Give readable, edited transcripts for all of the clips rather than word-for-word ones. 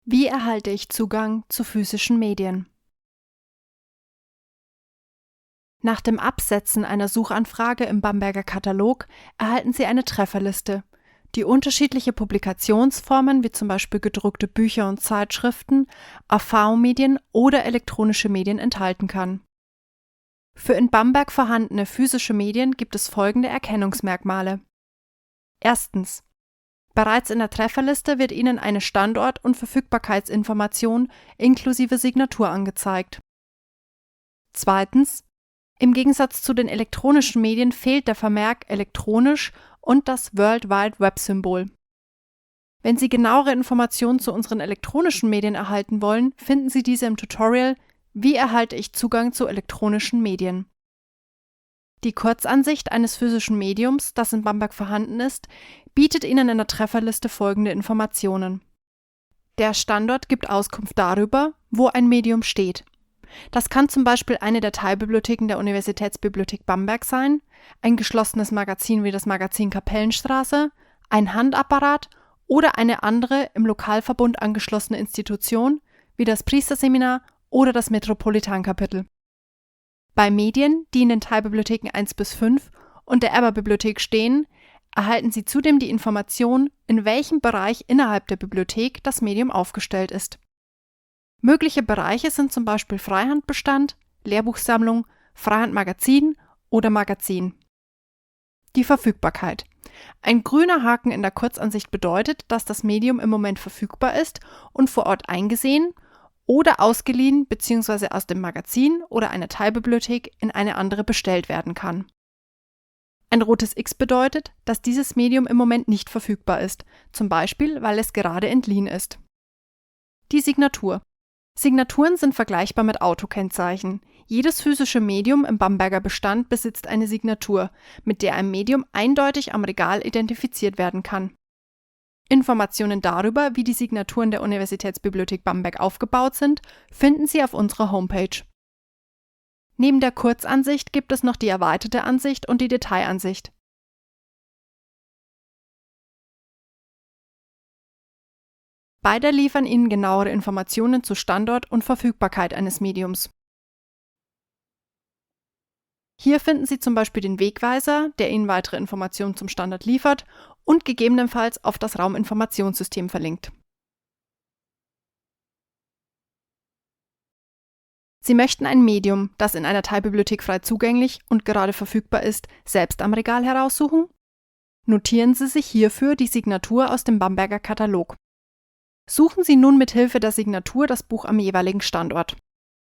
Wie erhalte ich Zugang zu physischen Medien? Nach dem Absetzen einer Suchanfrage im Bamberger Katalog erhalten Sie eine Trefferliste, die unterschiedliche Publikationsformen wie zum Beispiel gedruckte Bücher und Zeitschriften, AV-Medien oder elektronische Medien enthalten kann. Für in Bamberg vorhandene physische Medien gibt es folgende Erkennungsmerkmale. Erstens: Bereits in der Trefferliste wird Ihnen eine Standort- und Verfügbarkeitsinformation inklusive Signatur angezeigt. Zweitens: Im Gegensatz zu den elektronischen Medien fehlt der Vermerk elektronisch und das World Wide Web-Symbol. Wenn Sie genauere Informationen zu unseren elektronischen Medien erhalten wollen, finden Sie diese im Tutorial Wie erhalte ich Zugang zu elektronischen Medien? Die Kurzansicht eines physischen Mediums, das in Bamberg vorhanden ist, bietet Ihnen in der Trefferliste folgende Informationen. Der Standort gibt Auskunft darüber, wo ein Medium steht. Das kann zum Beispiel eine der Teilbibliotheken der Universitätsbibliothek Bamberg sein, ein geschlossenes Magazin wie das Magazin Kapellenstraße, ein Handapparat oder eine andere im Lokalverbund angeschlossene Institution wie das Priesterseminar oder das Metropolitankapitel. Bei Medien, die in den Teilbibliotheken 1 bis 5 und der Erber-Bibliothek stehen, erhalten Sie zudem die Information, in welchem Bereich innerhalb der Bibliothek das Medium aufgestellt ist. Mögliche Bereiche sind zum Beispiel Freihandbestand, Lehrbuchsammlung, Freihandmagazin oder Magazin. Die Verfügbarkeit. Ein grüner Haken in der Kurzansicht bedeutet, dass das Medium im Moment verfügbar ist und vor Ort eingesehen oder ausgeliehen bzw. aus dem Magazin oder einer Teilbibliothek in eine andere bestellt werden kann. Ein rotes X bedeutet, dass dieses Medium im Moment nicht verfügbar ist, zum Beispiel, weil es gerade entliehen ist. Die Signatur. Signaturen sind vergleichbar mit Autokennzeichen. Jedes physische Medium im Bamberger Bestand besitzt eine Signatur, mit der ein Medium eindeutig am Regal identifiziert werden kann. Informationen darüber, wie die Signaturen der Universitätsbibliothek Bamberg aufgebaut sind, finden Sie auf unserer Homepage. Neben der Kurzansicht gibt es noch die erweiterte Ansicht und die Detailansicht. Beide liefern Ihnen genauere Informationen zu Standort und Verfügbarkeit eines Mediums. Hier finden Sie zum Beispiel den Wegweiser, der Ihnen weitere Informationen zum Standort liefert und gegebenenfalls auf das Rauminformationssystem verlinkt. Sie möchten ein Medium, das in einer Teilbibliothek frei zugänglich und gerade verfügbar ist, selbst am Regal heraussuchen? Notieren Sie sich hierfür die Signatur aus dem Bamberger Katalog. Suchen Sie nun mit Hilfe der Signatur das Buch am jeweiligen Standort.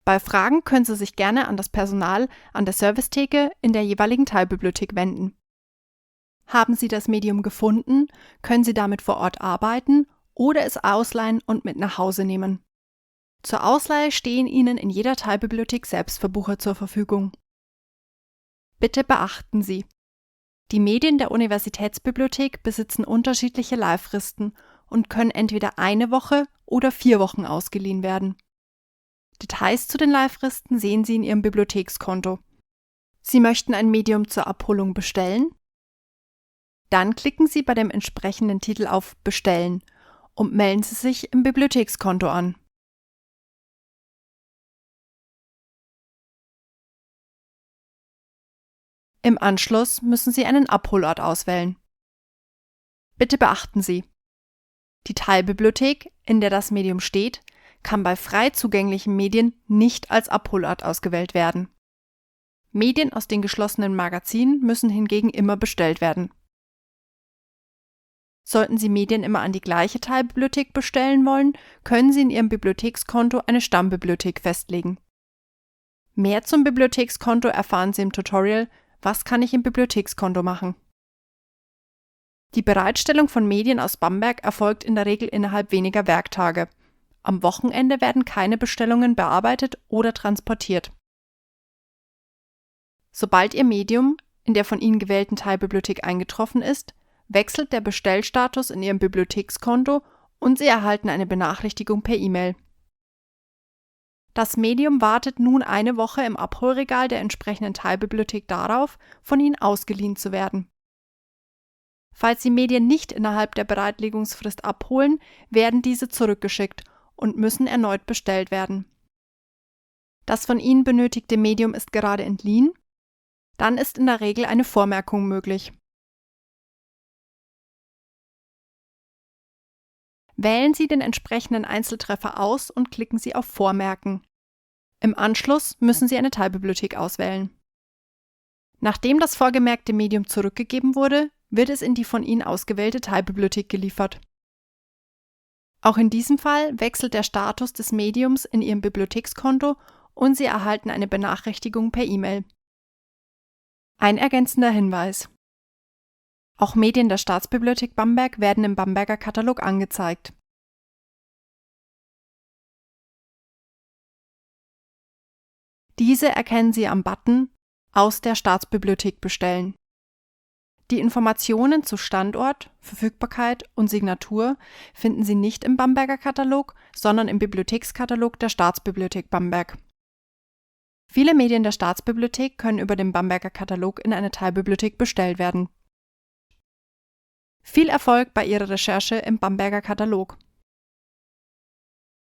Bei Fragen können Sie sich gerne an das Personal an der Servicetheke in der jeweiligen Teilbibliothek wenden. Haben Sie das Medium gefunden, können Sie damit vor Ort arbeiten oder es ausleihen und mit nach Hause nehmen. Zur Ausleihe stehen Ihnen in jeder Teilbibliothek Selbstverbucher zur Verfügung. Bitte beachten Sie: Die Medien der Universitätsbibliothek besitzen unterschiedliche Leihfristen und können entweder eine Woche oder 4 Wochen ausgeliehen werden. Details zu den Leihfristen sehen Sie in Ihrem Bibliothekskonto. Sie möchten ein Medium zur Abholung bestellen? Dann klicken Sie bei dem entsprechenden Titel auf Bestellen und melden Sie sich im Bibliothekskonto an. Im Anschluss müssen Sie einen Abholort auswählen. Bitte beachten Sie: Die Teilbibliothek, in der das Medium steht, kann bei frei zugänglichen Medien nicht als Abholort ausgewählt werden. Medien aus den geschlossenen Magazinen müssen hingegen immer bestellt werden. Sollten Sie Medien immer an die gleiche Teilbibliothek bestellen wollen, können Sie in Ihrem Bibliothekskonto eine Stammbibliothek festlegen. Mehr zum Bibliothekskonto erfahren Sie im Tutorial Was kann ich im Bibliothekskonto machen? Die Bereitstellung von Medien aus Bamberg erfolgt in der Regel innerhalb weniger Werktage. Am Wochenende werden keine Bestellungen bearbeitet oder transportiert. Sobald Ihr Medium in der von Ihnen gewählten Teilbibliothek eingetroffen ist, wechselt der Bestellstatus in Ihrem Bibliothekskonto und Sie erhalten eine Benachrichtigung per E-Mail. Das Medium wartet nun eine Woche im Abholregal der entsprechenden Teilbibliothek darauf, von Ihnen ausgeliehen zu werden. Falls Sie Medien nicht innerhalb der Bereitlegungsfrist abholen, werden diese zurückgeschickt und müssen erneut bestellt werden. Das von Ihnen benötigte Medium ist gerade entliehen, dann ist in der Regel eine Vormerkung möglich. Wählen Sie den entsprechenden Einzeltreffer aus und klicken Sie auf Vormerken. Im Anschluss müssen Sie eine Teilbibliothek auswählen. Nachdem das vorgemerkte Medium zurückgegeben wurde, wird es in die von Ihnen ausgewählte Teilbibliothek geliefert. Auch in diesem Fall wechselt der Status des Mediums in Ihrem Bibliothekskonto und Sie erhalten eine Benachrichtigung per E-Mail. Ein ergänzender Hinweis: Auch Medien der Staatsbibliothek Bamberg werden im Bamberger Katalog angezeigt. Diese erkennen Sie am Button „Aus der Staatsbibliothek bestellen“. Die Informationen zu Standort, Verfügbarkeit und Signatur finden Sie nicht im Bamberger Katalog, sondern im Bibliothekskatalog der Staatsbibliothek Bamberg. Viele Medien der Staatsbibliothek können über den Bamberger Katalog in eine Teilbibliothek bestellt werden. Viel Erfolg bei Ihrer Recherche im Bamberger Katalog!